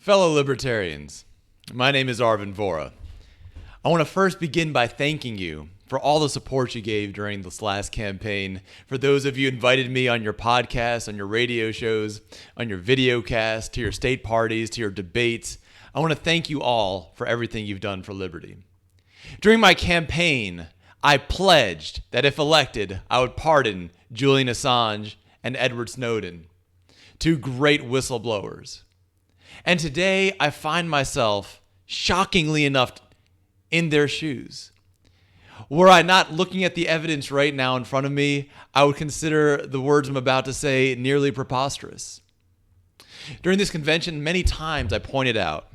Fellow libertarians, my name is Arvin Vohra. I want to first begin by thanking you for all the support you gave during this last campaign. For those of you who invited me on your podcasts, on your radio shows, on your video casts, to your state parties, to your debates, I want to thank you all for everything you've done for liberty. During my campaign, I pledged that if elected, I would pardon Julian Assange and Edward Snowden, two great whistleblowers. And today, I find myself, shockingly enough, in their shoes. Were I not looking at the evidence right now in front of me, I would consider the words I'm about to say nearly preposterous. During this convention, many times I pointed out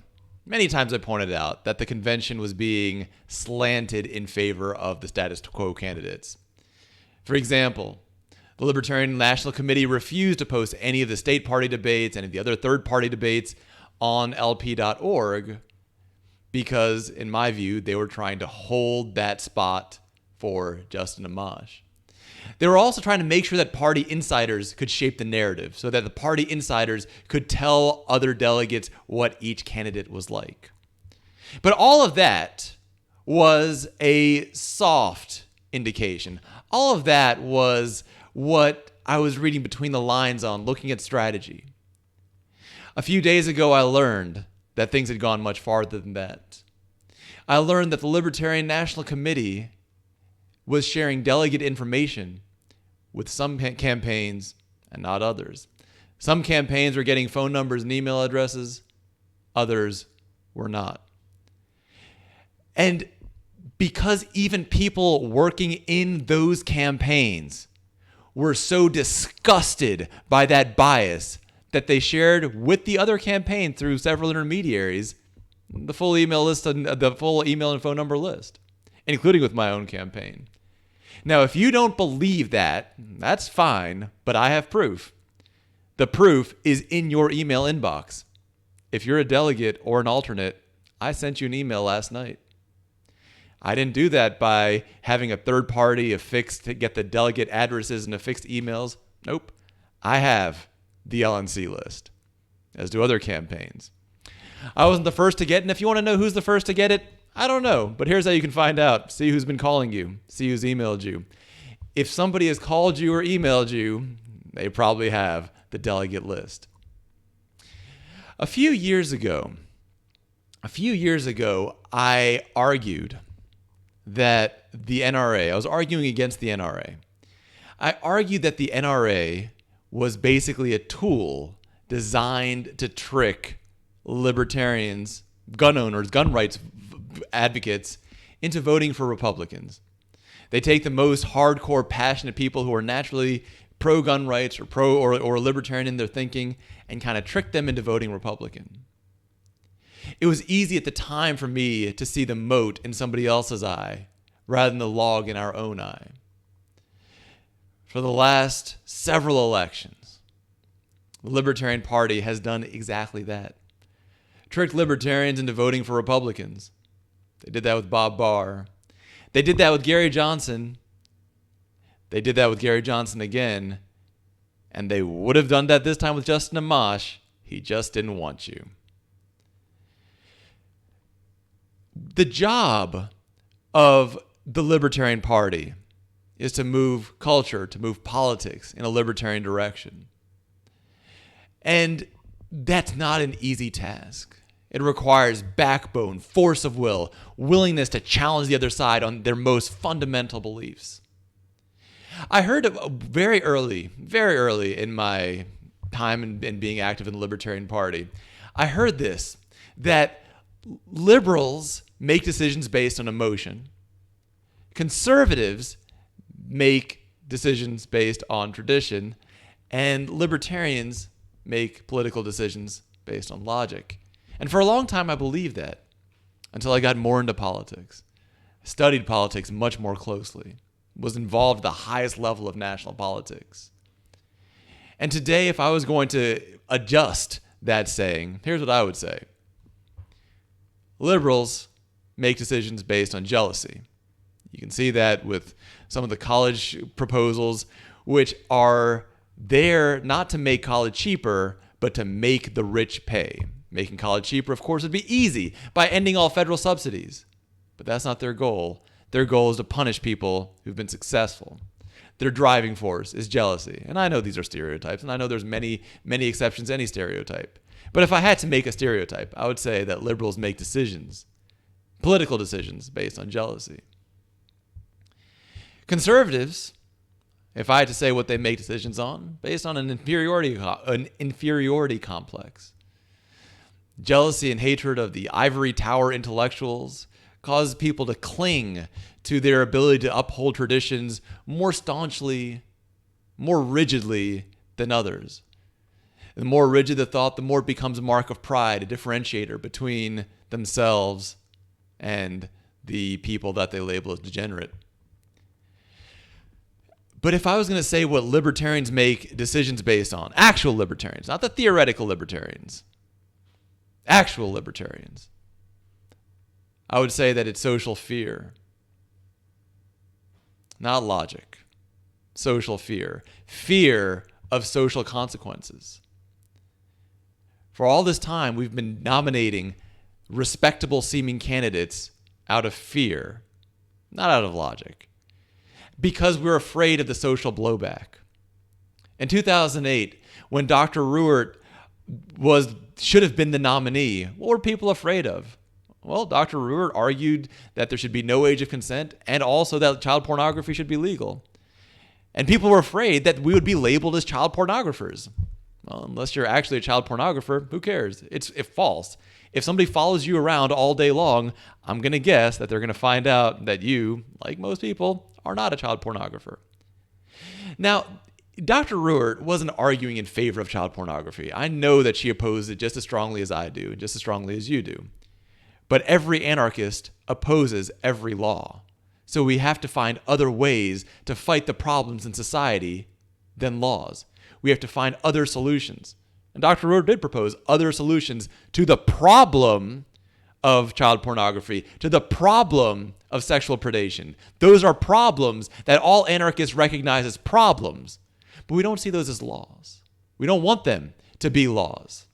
that the convention was being slanted in favor of the status quo candidates. For example, the Libertarian National Committee refused to post any of the state party debates, any of the other third-party debates on lp.org because, in my view, they were trying to hold that spot for Justin Amash. They were also trying to make sure that party insiders could shape the narrative so that the party insiders could tell other delegates what each candidate was like. But all of that was a soft indication. All of that was what I was reading between the lines on, looking at strategy. A few days ago, I learned that things had gone much farther than that. I learned that the Libertarian National Committee was sharing delegate information with some campaigns and not others. Some campaigns were getting phone numbers and email addresses. Others were not. And because even people working in those campaigns were so disgusted by that bias that they shared with the other campaign through several intermediaries the full email list and the full email and phone number list, including with my own campaign. Now, if you don't believe that, that's fine, but I have proof. The proof is in your email inbox. If you're a delegate or an alternate, I sent you an email last night. I didn't do that by having a third party affixed to get the delegate addresses and affixed emails. Nope. I have the LNC list, as do other campaigns. I wasn't the first to get it, and if you want to know who's the first to get it, I don't know. But here's how you can find out. See who's been calling you. See who's emailed you. If somebody has called you or emailed you, they probably have the delegate list. A few years ago, I argued that the NRA, I was arguing against the NRA. I argued that the NRA was basically a tool designed to trick libertarians, gun owners, gun rights advocates into voting for Republicans. They take the most hardcore, passionate people who are naturally pro-gun rights or libertarian in their thinking and kind of trick them into voting Republican. It was easy at the time for me to see the mote in somebody else's eye rather than the log in our own eye. For the last several elections, the Libertarian Party has done exactly that. Tricked libertarians into voting for Republicans. They did that with Bob Barr. They did that with Gary Johnson. They did that with Gary Johnson again. And they would have done that this time with Justin Amash. He just didn't want you. The job of the Libertarian Party is to move culture, to move politics in a libertarian direction. And that's not an easy task. It requires backbone, force of will, willingness to challenge the other side on their most fundamental beliefs. I heard very early in my time in being active in the Libertarian Party, I heard this, that liberals make decisions based on emotion. Conservatives make decisions based on tradition, and libertarians make political decisions based on logic. And for a long time, I believed that until I got more into politics. I studied politics much more closely, was involved at the highest level of national politics. And today, if I was going to adjust that saying, here's what I would say. Liberals make decisions based on jealousy. You can see that with some of the college proposals, which are there not to make college cheaper, but to make the rich pay, Making college cheaper, of course, would be easy by ending all federal subsidies. But that's not their goal. Their goal is to punish people who've been successful. Their driving force is jealousy. And I know these are stereotypes, and I know there's many, many exceptions to any stereotype. But if I had to make a stereotype, I would say that liberals make decisions, political decisions, based on jealousy. Conservatives, if I had to say what they make decisions on, based on an inferiority complex. Jealousy and hatred of the ivory tower intellectuals cause people to cling to their ability to uphold traditions more staunchly, more rigidly than others. The more rigid the thought, the more it becomes a mark of pride, a differentiator between themselves and the people that they label as degenerate. But if I was going to say what libertarians make decisions based on, actual libertarians, not the theoretical libertarians, actual libertarians, I would say that it's social fear. Not logic. Social fear. Fear of social consequences. For all this time, we've been nominating respectable seeming candidates out of fear, not out of logic, because we're afraid of the social blowback. In 2008, when Dr. Ruert should have been the nominee, what were people afraid of? Well, Dr. Ruert argued that there should be no age of consent and also that child pornography should be legal. And people were afraid that we would be labeled as child pornographers. Well, unless you're actually a child pornographer, who cares? It's false. If somebody follows you around all day long, I'm going to guess that they're going to find out that you, like most people, are not a child pornographer. Now, Dr. Ruert wasn't arguing in favor of child pornography. I know that she opposed it just as strongly as I do, and just as strongly as you do. But every anarchist opposes every law. So we have to find other ways to fight the problems in society than laws. We have to find other solutions. And Dr. Ruert did propose other solutions to the problem of child pornography, to the problem of sexual predation. Those are problems that all anarchists recognize as problems. But we don't see those as laws. We don't want them to be laws.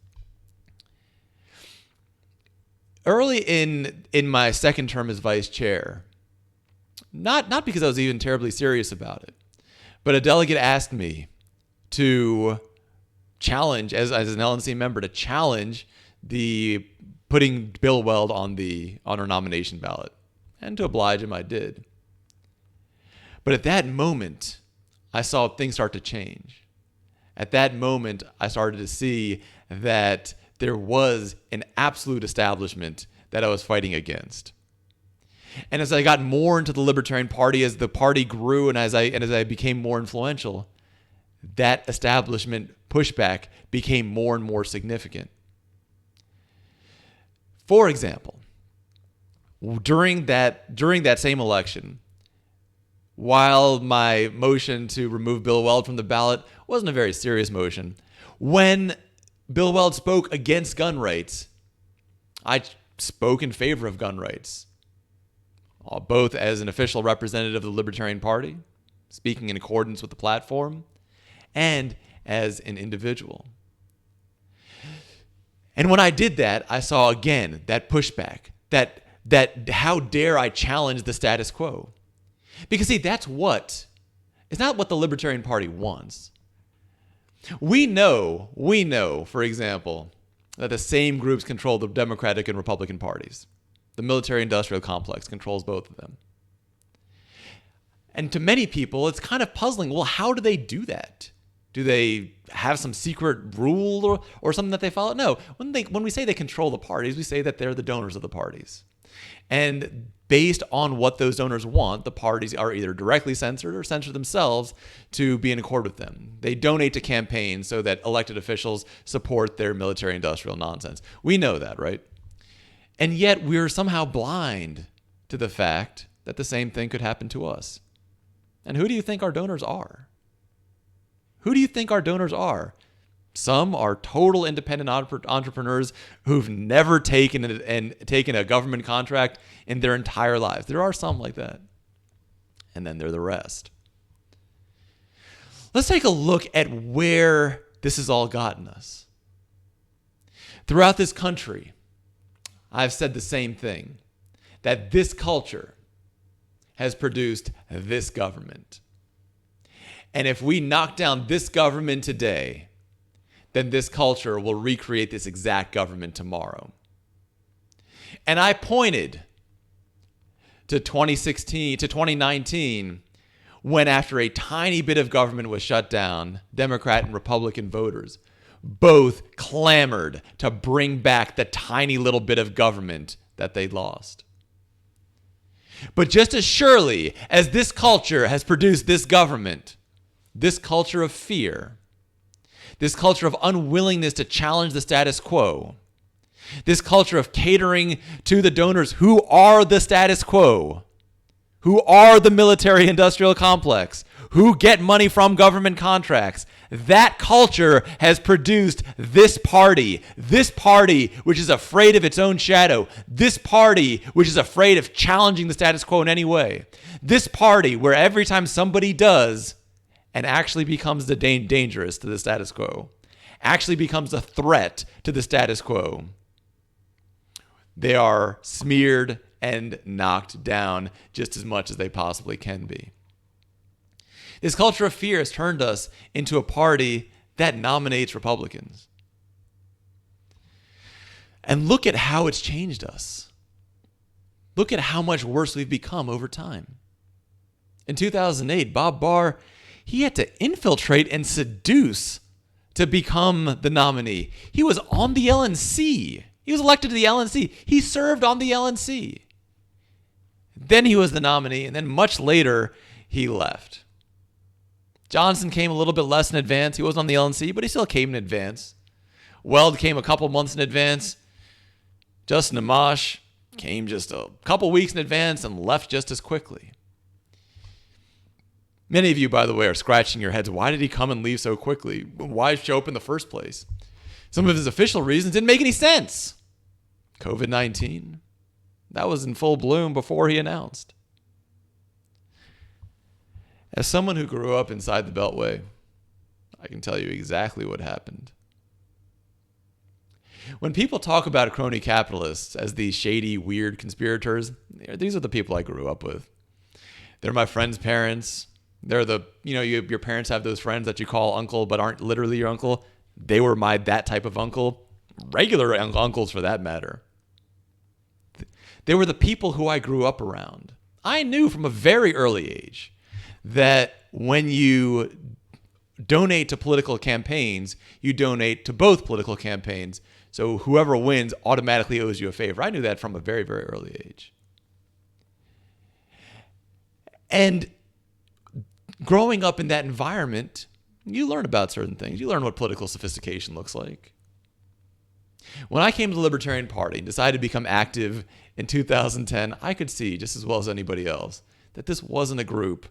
Early in my second term as vice chair, not because I was even terribly serious about it, but a delegate asked me to challenge, as an LNC member, to challenge the putting Bill Weld on our nomination ballot. And to oblige him, I did. But at that moment, I saw things start to change. At that moment, I started to see that there was an absolute establishment that I was fighting against. And as I got more into the Libertarian Party, as the party grew and as I became more influential, that establishment pushback became more and more significant. For example, during that same election, while my motion to remove Bill Weld from the ballot wasn't a very serious motion, when Bill Weld spoke against gun rights, I spoke in favor of gun rights, both as an official representative of the Libertarian Party, speaking in accordance with the platform, and as an individual. And when I did that, I saw again that pushback, that how dare I challenge the status quo? Because see, it's not what the Libertarian Party wants. We know, for example, that the same groups control the Democratic and Republican parties. The military-industrial complex controls both of them. And to many people, it's kind of puzzling. Well, how do they do that? Do they have some secret rule or something that they follow? No. When we say they control the parties, we say that they're the donors of the parties. And based on what those donors want, the parties are either directly censored or censor themselves to be in accord with them. They donate to campaigns so that elected officials support their military-industrial nonsense. We know that, right? And yet we're somehow blind to the fact that the same thing could happen to us. And who do you think our donors are? Who do you think our donors are? Some are total independent entrepreneurs who've never taken a government contract in their entire lives. There are some like that. And then there are the rest. Let's take a look at where this has all gotten us. Throughout this country, I've said the same thing, that this culture has produced this government. And if we knock down this government today, then this culture will recreate this exact government tomorrow. And I pointed to 2019, when after a tiny bit of government was shut down, Democrat and Republican voters both clamored to bring back the tiny little bit of government that they lost. But just as surely as this culture has produced this government, this culture of fear, this culture of unwillingness to challenge the status quo, this culture of catering to the donors who are the status quo, who are the military-industrial complex, who get money from government contracts, that culture has produced this party which is afraid of its own shadow, this party which is afraid of challenging the status quo in any way, this party where every time somebody does and actually becomes dangerous to the status quo, actually becomes a threat to the status quo, they are smeared and knocked down just as much as they possibly can be. This culture of fear has turned us into a party that nominates Republicans. And look at how it's changed us. Look at how much worse we've become over time. In 2008, Bob Barr, he had to infiltrate and seduce to become the nominee. He was on the LNC. He was elected to the LNC. He served on the LNC. Then he was the nominee, and then much later, he left. Johnson came a little bit less in advance. He wasn't on the LNC, but he still came in advance. Weld came a couple months in advance. Justin Amash came just a couple weeks in advance and left just as quickly. Many of you, by the way, are scratching your heads. Why did he come and leave so quickly? Why show up in the first place? Some of his official reasons didn't make any sense. COVID-19, that was in full bloom before he announced. As someone who grew up inside the Beltway, I can tell you exactly what happened. When people talk about crony capitalists as these shady, weird conspirators, these are the people I grew up with. They're my friends' parents. They're your parents have those friends that you call uncle but aren't literally your uncle. They were that type of uncle, regular uncles for that matter. They were the people who I grew up around. I knew from a very early age that when you donate to political campaigns, you donate to both political campaigns. So whoever wins automatically owes you a favor. I knew that from a very, very early age. And growing up in that environment, you learn about certain things. You learn what political sophistication looks like. When I came to the Libertarian Party and decided to become active in 2010, I could see just as well as anybody else that this wasn't a group,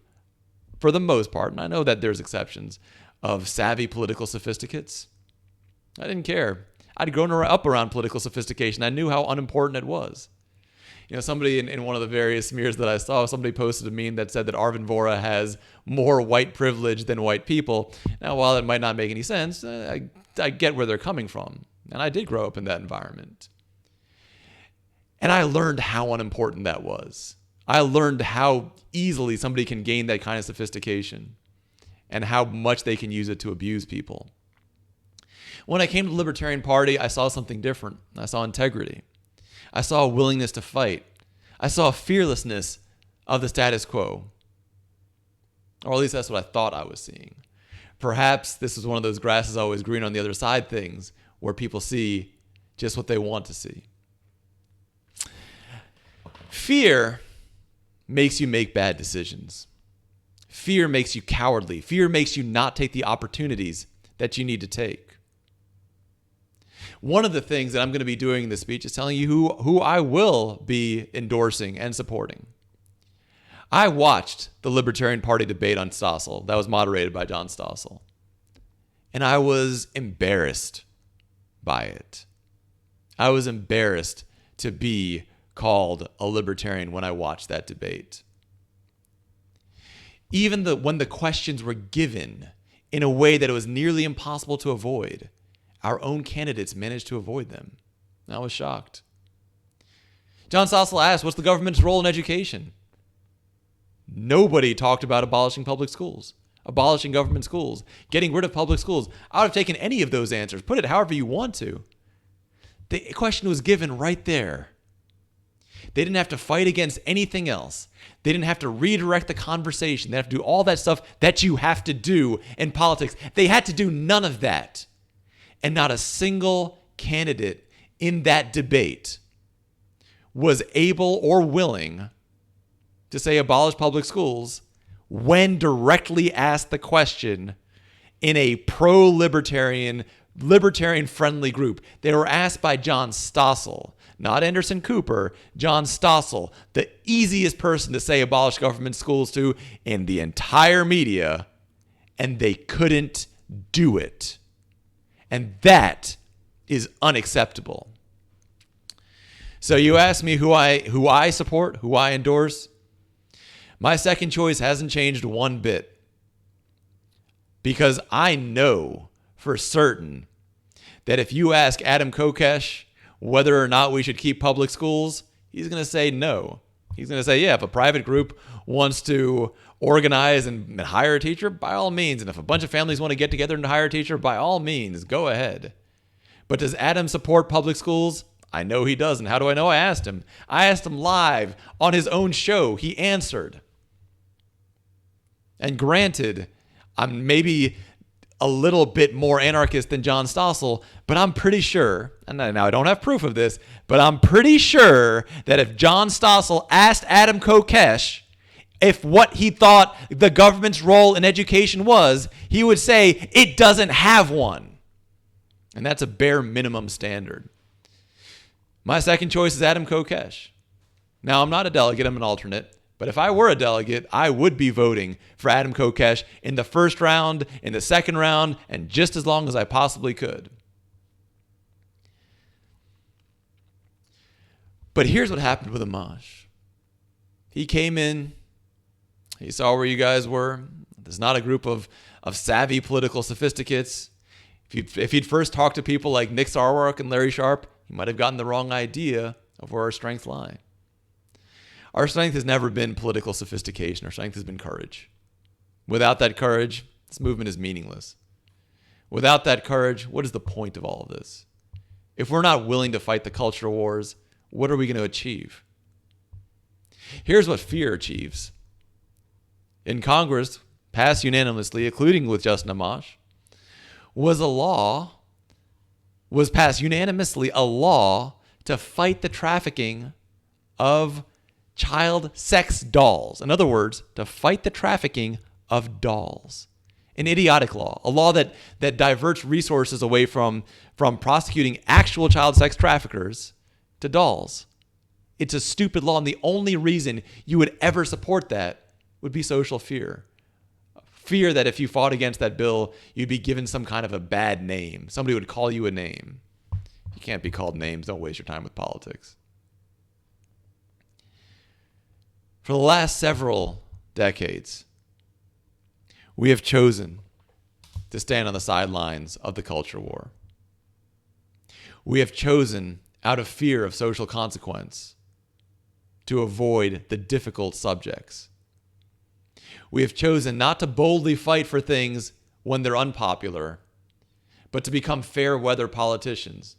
for the most part, and I know that there's exceptions, of savvy political sophisticates. I didn't care. I'd grown up around political sophistication. I knew how unimportant it was. Somebody in one of the various smears that I saw, somebody posted a meme that said that Arvin Vohra has more white privilege than white people. Now, while it might not make any sense, I get where they're coming from. And I did grow up in that environment. And I learned how unimportant that was. I learned how easily somebody can gain that kind of sophistication and how much they can use it to abuse people. When I came to the Libertarian Party, I saw something different. I saw integrity. I saw a willingness to fight. I saw a fearlessness of the status quo. Or at least that's what I thought I was seeing. Perhaps this is one of those grass is always green on the other side things where people see just what they want to see. Fear makes you make bad decisions. Fear makes you cowardly. Fear makes you not take the opportunities that you need to take. One of the things that I'm going to be doing in this speech is telling you who I will be endorsing and supporting. I watched the Libertarian Party debate on Stossel that was moderated by John Stossel, and I was embarrassed by it. I was embarrassed to be called a libertarian when I watched that debate. Even when the questions were given in a way that it was nearly impossible to avoid, our own candidates managed to avoid them. I was shocked. John Stossel asked, what's the government's role in education? Nobody talked about abolishing public schools, abolishing government schools, getting rid of public schools. I would have taken any of those answers. Put it however you want to. The question was given right there. They didn't have to fight against anything else. They didn't have to redirect the conversation. They have to do all that stuff that you have to do in politics. They had to do none of that. And not a single candidate in that debate was able or willing to say abolish public schools when directly asked the question in a pro-libertarian, libertarian-friendly group. They were asked by John Stossel, not Anderson Cooper, John Stossel, the easiest person to say abolish government schools to in the entire media, and they couldn't do it. And that is unacceptable. So you ask me who I support, who I endorse. My second choice hasn't changed one bit, because I know for certain that if you ask Adam Kokesh whether or not we should keep public schools, he's going to say no. He's going to say, yeah, if a private group wants to organize and hire a teacher, by all means. And if a bunch of families want to get together and hire a teacher, by all means, go ahead. But does Adam support public schools? I know he doesn't. How do I know? I asked him. I asked him live on his own show. He answered. And granted, I'm maybe a little bit more anarchist than John Stossel, but I'm pretty sure, and now I don't have proof of this, but I'm pretty sure that if John Stossel asked Adam Kokesh if what he thought the government's role in education was, he would say it doesn't have one. And that's a bare minimum standard. My second choice is Adam Kokesh. Now, I'm not a delegate, I'm an alternate. But if I were a delegate, I would be voting for Adam Kokesh in the first round, in the second round, and just as long as I possibly could. But here's what happened with Amash. He came in, he saw where you guys were. There's not a group of savvy political sophisticates. If he'd first talked to people like Nick Sarwark and Larry Sharpe, he might have gotten the wrong idea of where our strengths lie. Our strength has never been political sophistication. Our strength has been courage. Without that courage, this movement is meaningless. Without that courage, what is the point of all of this? If we're not willing to fight the culture wars, what are we going to achieve? Here's what fear achieves. In Congress, passed unanimously, including with Justin Amash, was passed unanimously a law to fight the trafficking of child sex dolls. In other words, to fight the trafficking of dolls. An idiotic law, a law that diverts resources away from prosecuting actual child sex traffickers to dolls. It's a stupid law, and the only reason you would ever support that would be social fear. Fear that if you fought against that bill, you'd be given some kind of a bad name. Somebody would call you a name. You can't be called names. Don't waste your time with politics. For the last several decades, we have chosen to stand on the sidelines of the culture war. We have chosen, out of fear of social consequence, to avoid the difficult subjects. We have chosen not to boldly fight for things when they're unpopular, but to become fair weather politicians.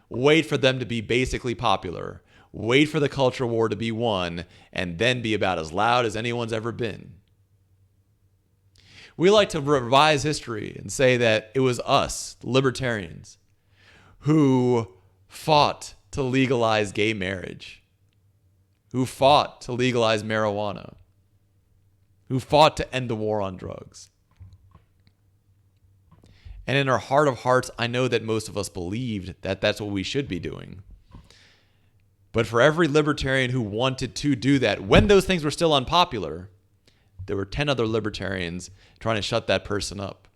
Wait for them to be basically popular. Wait for the culture war to be won, and then be about as loud as anyone's ever been. We like to revise history and say that it was us, the libertarians, who fought to legalize gay marriage, who fought to legalize marijuana, who fought to end the war on drugs. And in our heart of hearts, I know that most of us believed that that's what we should be doing. But for every libertarian who wanted to do that, when those things were still unpopular, there were 10 other libertarians trying to shut that person up.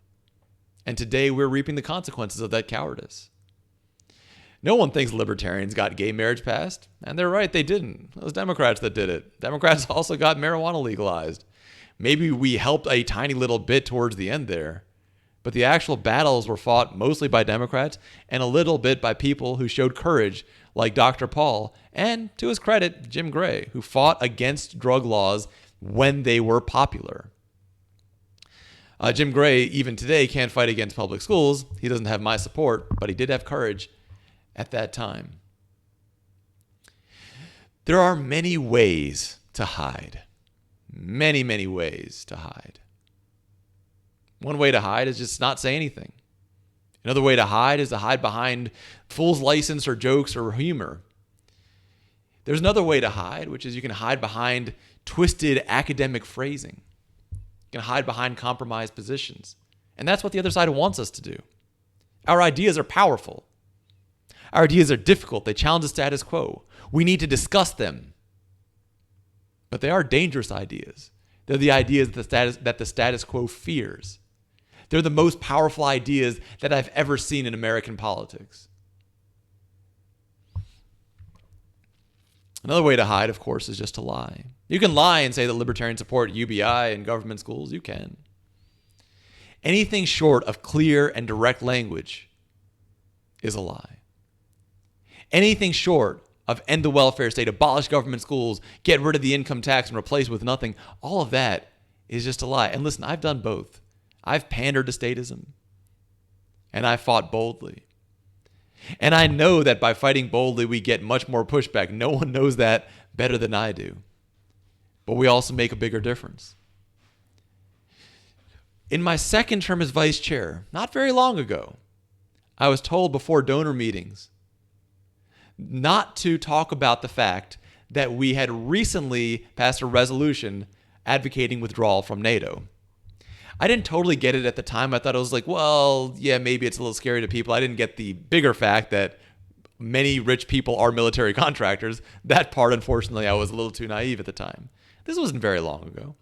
And today we're reaping the consequences of that cowardice. No one thinks libertarians got gay marriage passed, and they're right, they didn't. It was Democrats that did it. Democrats also got marijuana legalized. Maybe we helped a tiny little bit towards the end there, But the actual battles were fought mostly by Democrats and a little bit by people who showed courage, like Dr. Paul and, to his credit, Jim Gray, who fought against drug laws when they were popular. Jim Gray, even today, can't fight against public schools. He doesn't have my support, but he did have courage at that time. There are many ways to hide. Many, many ways to hide. One way to hide is just not say anything. Another way to hide is to hide behind fool's license or jokes or humor. There's another way to hide, which is you can hide behind twisted academic phrasing. You can hide behind compromised positions. And that's what the other side wants us to do. Our ideas are powerful. Our ideas are difficult. They challenge the status quo. We need to discuss them. But they are dangerous ideas. They're the ideas that the status quo fears. They're the most powerful ideas that I've ever seen in American politics. Another way to hide, of course, is just to lie. You can lie and say that libertarians support UBI and government schools. You can. Anything short of clear and direct language is a lie. Anything short of end the welfare state, abolish government schools, get rid of the income tax and replace it with nothing, all of that is just a lie. And listen, I've done both. I've pandered to statism, and I fought boldly. And I know that by fighting boldly, we get much more pushback. No one knows that better than I do. But we also make a bigger difference. In my second term as vice chair, not very long ago, I was told before donor meetings not to talk about the fact that we had recently passed a resolution advocating withdrawal from NATO. I didn't totally get it at the time. I thought it was like, well, yeah, maybe it's a little scary to people. I didn't get the bigger fact that many rich people are military contractors. That part, unfortunately, I was a little too naive at the time. This wasn't very long ago.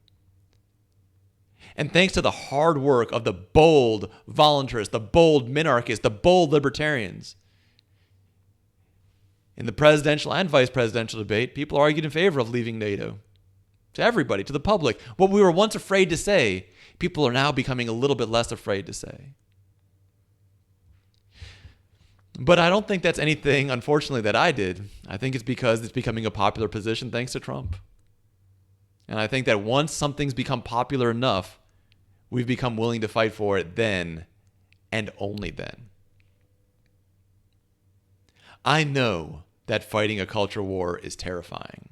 And thanks to the hard work of the bold voluntarists, the bold minarchists, the bold libertarians, in the presidential and vice presidential debate, people argued in favor of leaving NATO. To everybody, to the public. What we were once afraid to say, people are now becoming a little bit less afraid to say. But I don't think that's anything, unfortunately, that I did. I think it's because it's becoming a popular position thanks to Trump. And I think that once something's become popular enough, we've become willing to fight for it then and only then. I know that fighting a culture war is terrifying.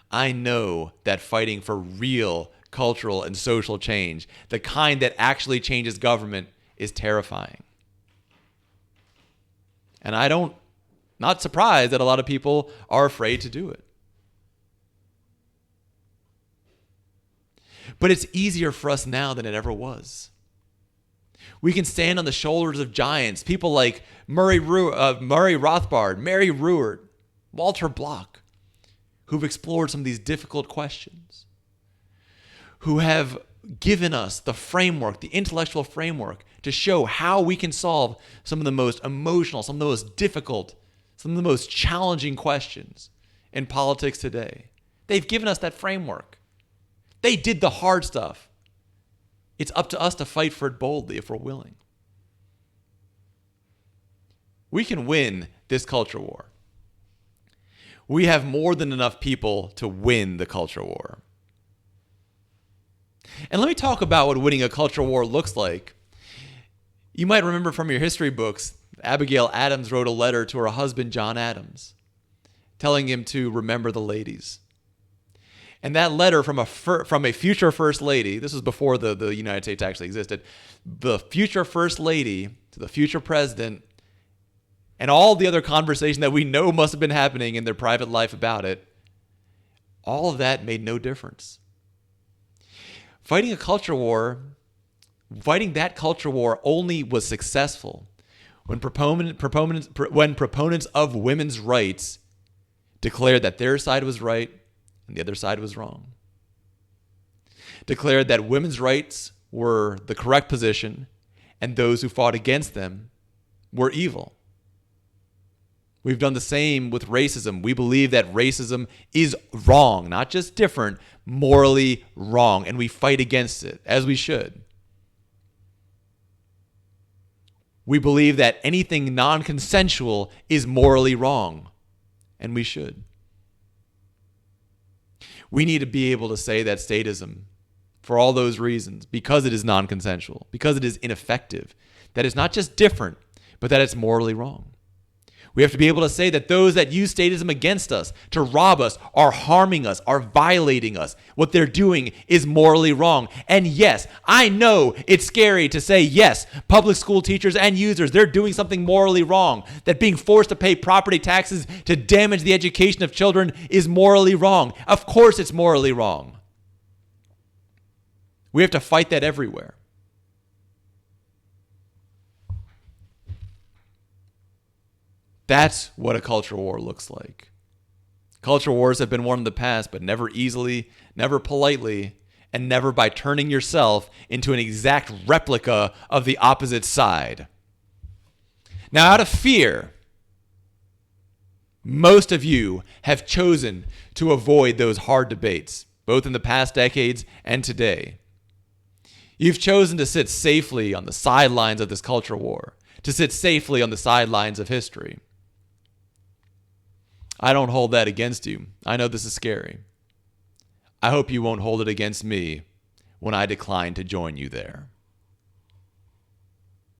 I know that fighting for real cultural and social change, the kind that actually changes government, is terrifying. And not surprised that a lot of people are afraid to do it. But it's easier for us now than it ever was. We can stand on the shoulders of giants, people like Murray Rothbard, Mary Ruwart, Walter Block, who've explored some of these difficult questions, who have given us the framework, the intellectual framework, to show how we can solve some of the most emotional, some of the most difficult, some of the most challenging questions in politics today. They've given us that framework. They did the hard stuff. It's up to us to fight for it boldly if we're willing. We can win this culture war. We have more than enough people to win the culture war. And let me talk about what winning a culture war looks like. You might remember from your history books, Abigail Adams wrote a letter to her husband, John Adams, telling him to remember the ladies. And that letter from a future first lady, this was before the United States actually existed, the future first lady to the future president, and all the other conversation that we know must have been happening in their private life about it, all of that made no difference. Fighting that culture war only was successful when proponents of women's rights declared that their side was right and the other side was wrong. Declared that women's rights were the correct position and those who fought against them were evil. We've done the same with racism. We believe that racism is wrong, not just different, morally wrong, and we fight against it, as we should. We believe that anything non-consensual is morally wrong, and we should. We need to be able to say that statism, for all those reasons, because it is non-consensual, because it is ineffective, that it's not just different, but that it's morally wrong. We have to be able to say that those that use statism against us, to rob us, are harming us, are violating us. What they're doing is morally wrong. And yes, I know it's scary to say, yes, public school teachers and users, they're doing something morally wrong. That being forced to pay property taxes to damage the education of children is morally wrong. Of course it's morally wrong. We have to fight that everywhere. That's what a cultural war looks like. Cultural wars have been won in the past, but never easily, never politely, and never by turning yourself into an exact replica of the opposite side. Now, out of fear, most of you have chosen to avoid those hard debates, both in the past decades and today. You've chosen to sit safely on the sidelines of this cultural war, to sit safely on the sidelines of history. I don't hold that against you. I know this is scary. I hope you won't hold it against me when I decline to join you there.